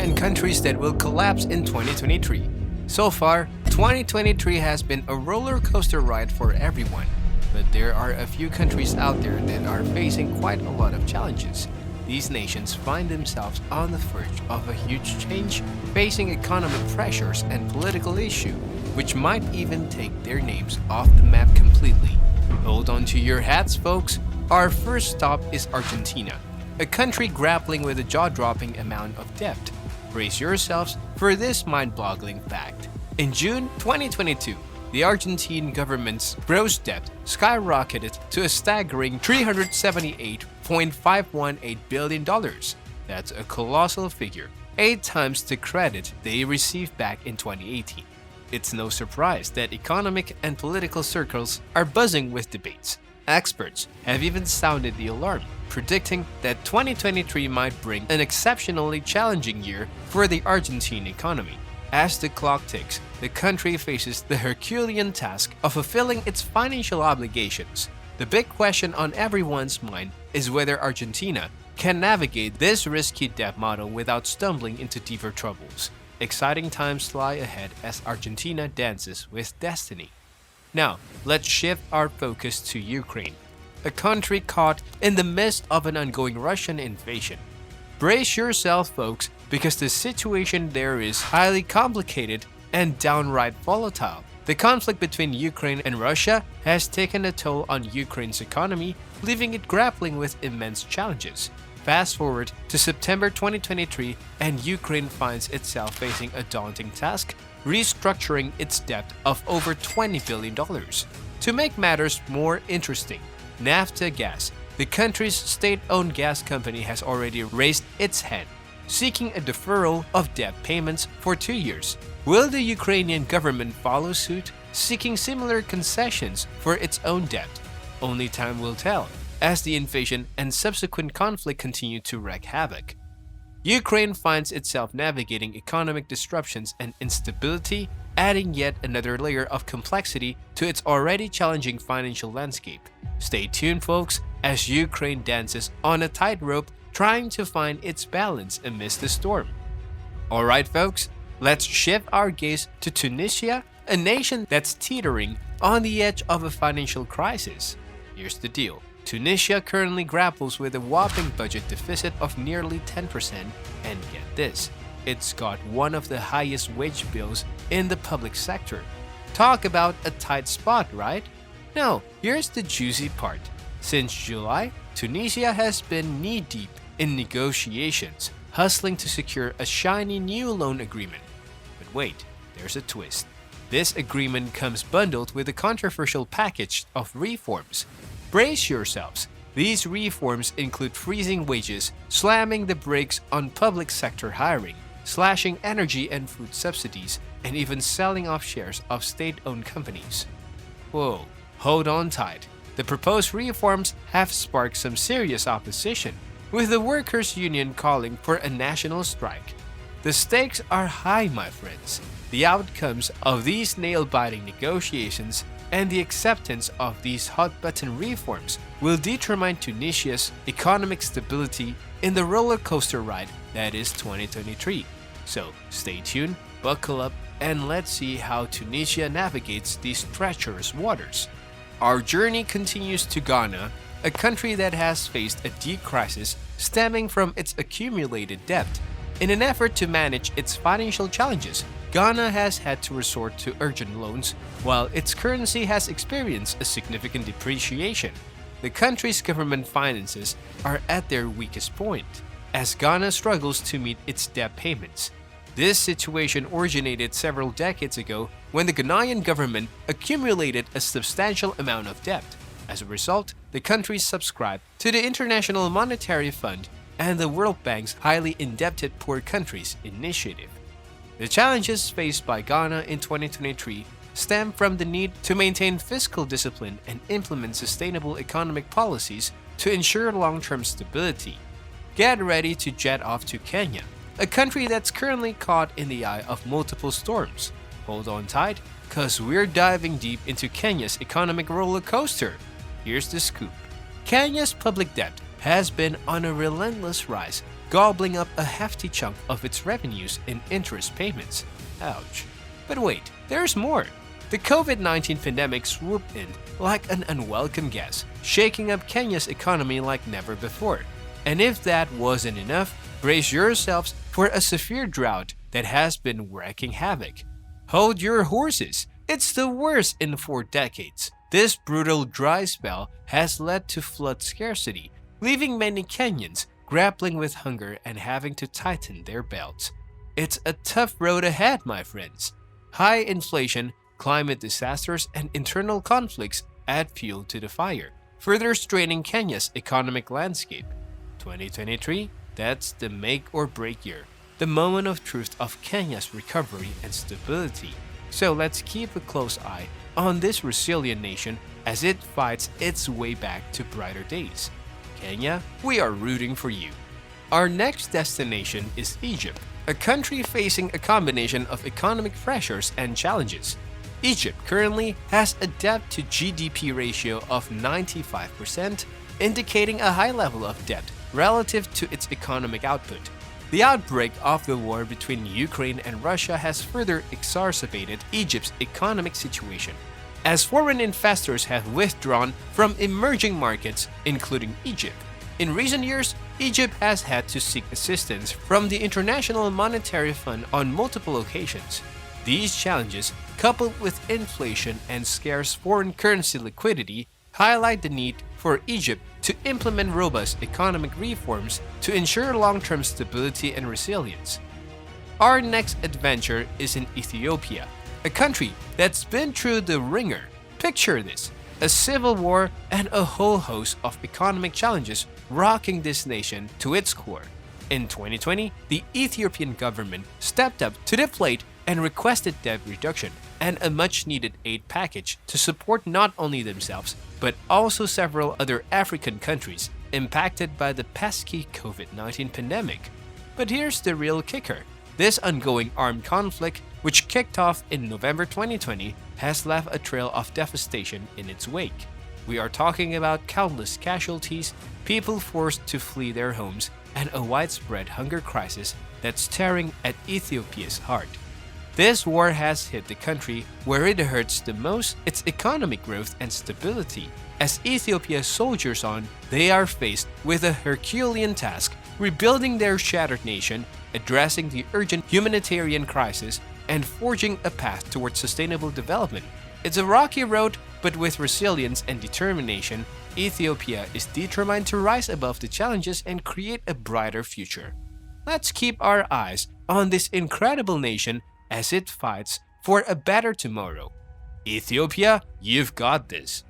and countries that will collapse in 2023. So far, 2023 has been a roller coaster ride for everyone, but there are a few countries out there that are facing quite a lot of challenges. These nations find themselves on the verge of a huge change, facing economic pressures and political issues, which might even take their names off the map completely. Hold on to your hats, folks. Our first stop is Argentina, a country grappling with a jaw-dropping amount of debt. Brace yourselves for this mind-boggling fact. In June 2022, the Argentine government's gross debt skyrocketed to a staggering $378.518 billion. That's a colossal figure, 8 times the credit they received back in 2018. It's no surprise that economic and political circles are buzzing with debates. Experts have even sounded the alarm, predicting that 2023 might bring an exceptionally challenging year for the Argentine economy. As the clock ticks, the country faces the Herculean task of fulfilling its financial obligations. The big question on everyone's mind is whether Argentina can navigate this risky debt model without stumbling into deeper troubles. Exciting times lie ahead as Argentina dances with destiny. Now, let's shift our focus to Ukraine, a country caught in the midst of an ongoing Russian invasion. Brace yourself, folks, because the situation there is highly complicated and downright volatile. The conflict between Ukraine and Russia has taken a toll on Ukraine's economy, leaving it grappling with immense challenges. Fast forward to September 2023, and Ukraine finds itself facing a daunting task, restructuring its debt of over $20 billion. To make matters more interesting, Naftogaz, the country's state-owned gas company, has already raised its hand, seeking a deferral of debt payments for 2 years. Will the Ukrainian government follow suit, seeking similar concessions for its own debt? Only time will tell, as the invasion and subsequent conflict continue to wreak havoc. Ukraine finds itself navigating economic disruptions and instability, adding yet another layer of complexity to its already challenging financial landscape. Stay tuned, folks, as Ukraine dances on a tightrope trying to find its balance amidst the storm. Alright, folks, let's shift our gaze to Tunisia, a nation that's teetering on the edge of a financial crisis. Here's the deal. Tunisia currently grapples with a whopping budget deficit of nearly 10%, and get this, it's got one of the highest wage bills in the public sector. Talk about a tight spot, right? Now, here's the juicy part. Since July, Tunisia has been knee-deep in negotiations, hustling to secure a shiny new loan agreement. But wait, there's a twist. This agreement comes bundled with a controversial package of reforms. Brace yourselves. These reforms include freezing wages, slamming the brakes on public sector hiring, slashing energy and food subsidies, and even selling off shares of state-owned companies. Whoa, hold on tight. The proposed reforms have sparked some serious opposition, with the workers' union calling for a national strike. The stakes are high, my friends. The outcomes of these nail-biting negotiations and the acceptance of these hot-button reforms will determine Tunisia's economic stability in the roller coaster ride that is 2023. So stay tuned, buckle up, and let's see how Tunisia navigates these treacherous waters. Our journey continues to Ghana, a country that has faced a deep crisis stemming from its accumulated debt. In an effort to manage its financial challenges, Ghana has had to resort to urgent loans, while its currency has experienced a significant depreciation. The country's government finances are at their weakest point, as Ghana struggles to meet its debt payments. This situation originated several decades ago when the Ghanaian government accumulated a substantial amount of debt. As a result, the country subscribed to the International Monetary Fund and the World Bank's Highly Indebted Poor Countries initiative. The challenges faced by Ghana in 2023 stem from the need to maintain fiscal discipline and implement sustainable economic policies to ensure long-term stability. Get ready to jet off to Kenya, a country that's currently caught in the eye of multiple storms. Hold on tight, cause we're diving deep into Kenya's economic roller coaster. Here's the scoop. Kenya's public debt has been on a relentless rise, gobbling up a hefty chunk of its revenues in interest payments. Ouch. But wait, there's more. The COVID-19 pandemic swooped in like an unwelcome guest, shaking up Kenya's economy like never before. And if that wasn't enough, brace yourselves for a severe drought that has been wreaking havoc. Hold your horses, it's the worst in 4 decades. This brutal dry spell has led to flood scarcity, leaving many Kenyans grappling with hunger and having to tighten their belts. It's a tough road ahead, my friends. High inflation, climate disasters, and internal conflicts add fuel to the fire, further straining Kenya's economic landscape. 2023, that's the make or break year, the moment of truth of Kenya's recovery and stability. So let's keep a close eye on this resilient nation as it fights its way back to brighter days. Kenya, we are rooting for you. Our next destination is Egypt, a country facing a combination of economic pressures and challenges. Egypt currently has a debt to GDP ratio of 95%, indicating a high level of debt relative to its economic output. The outbreak of the war between Ukraine and Russia has further exacerbated Egypt's economic situation, as foreign investors have withdrawn from emerging markets, including Egypt. In recent years, Egypt has had to seek assistance from the International Monetary Fund on multiple occasions. These challenges, coupled with inflation and scarce foreign currency liquidity, highlight the need for Egypt to implement robust economic reforms to ensure long-term stability and resilience. Our next adventure is in Ethiopia, a country that's been through the ringer. Picture this: a civil war and a whole host of economic challenges rocking this nation to its core. In 2020, the Ethiopian government stepped up to the plate and requested debt reduction and a much-needed aid package to support not only themselves, but also several other African countries impacted by the pesky COVID-19 pandemic. But here's the real kicker. This ongoing armed conflict, which kicked off in November 2020, has left a trail of devastation in its wake. We are talking about countless casualties, people forced to flee their homes, and a widespread hunger crisis that's tearing at Ethiopia's heart. This war has hit the country where it hurts the most, its economic growth and stability. As Ethiopia soldiers on, they are faced with a Herculean task, rebuilding their shattered nation, addressing the urgent humanitarian crisis, and forging a path towards sustainable development. It's a rocky road, but with resilience and determination, Ethiopia is determined to rise above the challenges and create a brighter future. Let's keep our eyes on this incredible nation as it fights for a better tomorrow. Ethiopia, you've got this.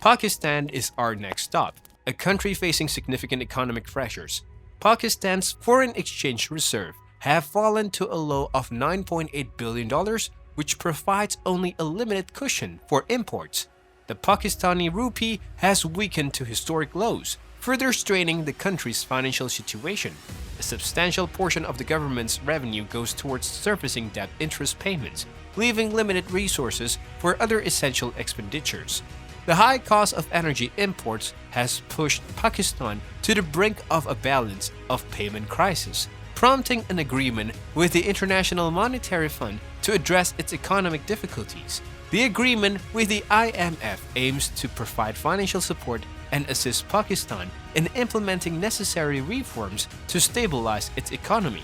Pakistan is our next stop, a country facing significant economic pressures. Pakistan's foreign exchange reserve have fallen to a low of $9.8 billion, which provides only a limited cushion for imports. The Pakistani rupee has weakened to historic lows, further straining the country's financial situation. A substantial portion of the government's revenue goes towards servicing debt interest payments, leaving limited resources for other essential expenditures. The high cost of energy imports has pushed Pakistan to the brink of a balance of payment crisis, prompting an agreement with the International Monetary Fund to address its economic difficulties. The agreement with the IMF aims to provide financial support and assist Pakistan in implementing necessary reforms to stabilize its economy.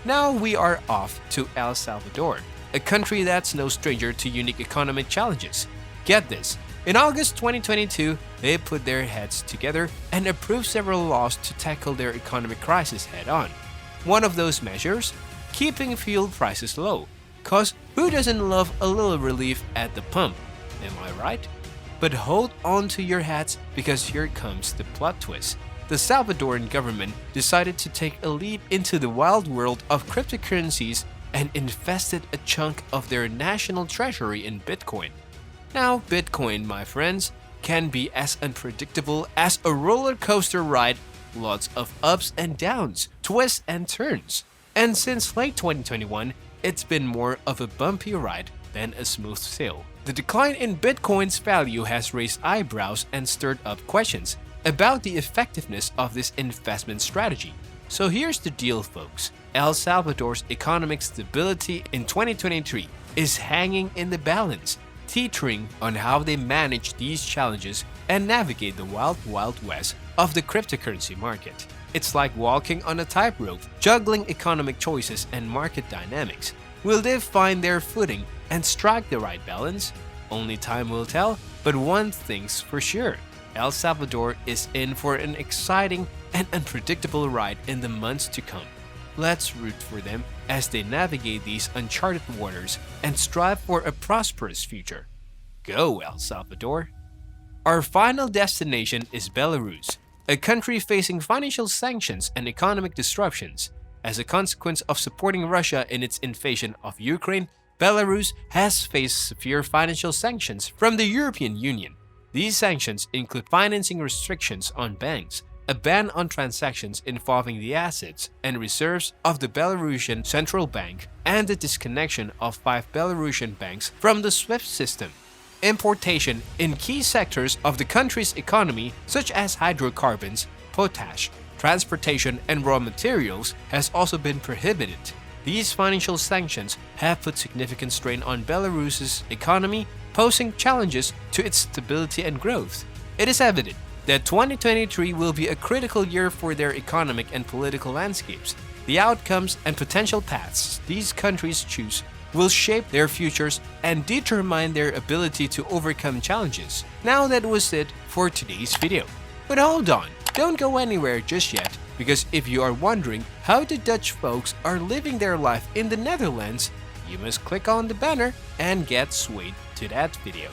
Now we are off to El Salvador, a country that's no stranger to unique economic challenges. Get this, in August 2022, they put their heads together and approved several laws to tackle their economic crisis head-on. One of those measures? Keeping fuel prices low. Cause who doesn't love a little relief at the pump? Am I right? But hold on to your hats because here comes the plot twist. The Salvadoran government decided to take a leap into the wild world of cryptocurrencies and invested a chunk of their national treasury in Bitcoin. Now, Bitcoin, my friends, can be as unpredictable as a roller coaster ride, lots of ups and downs, twists and turns. And since late 2021, it's been more of a bumpy ride than a smooth sail. The decline in Bitcoin's value has raised eyebrows and stirred up questions about the effectiveness of this investment strategy. So here's the deal, folks. El Salvador's economic stability in 2023 is hanging in the balance, teetering on how they manage these challenges and navigate the wild, wild west of the cryptocurrency market. It's like walking on a tightrope, juggling economic choices and market dynamics. Will they find their footing and strike the right balance? Only time will tell, but one thing's for sure. El Salvador is in for an exciting and unpredictable ride in the months to come. Let's root for them as they navigate these uncharted waters and strive for a prosperous future. Go, El Salvador! Our final destination is Belarus, a country facing financial sanctions and economic disruptions. As a consequence of supporting Russia in its invasion of Ukraine, Belarus has faced severe financial sanctions from the European Union. These sanctions include financing restrictions on banks, a ban on transactions involving the assets and reserves of the Belarusian Central Bank, and the disconnection of 5 Belarusian banks from the SWIFT system. Importation in key sectors of the country's economy, such as hydrocarbons, potash, transportation, and raw materials, has also been prohibited. These financial sanctions have put significant strain on Belarus's economy, posing challenges to its stability and growth. It is evident that 2023 will be a critical year for their economic and political landscapes. The outcomes and potential paths these countries choose will shape their futures and determine their ability to overcome challenges. Now that was it for today's video. But hold on, don't go anywhere just yet, because if you are wondering how the Dutch folks are living their life in the Netherlands, you must click on the banner and get swayed to that video.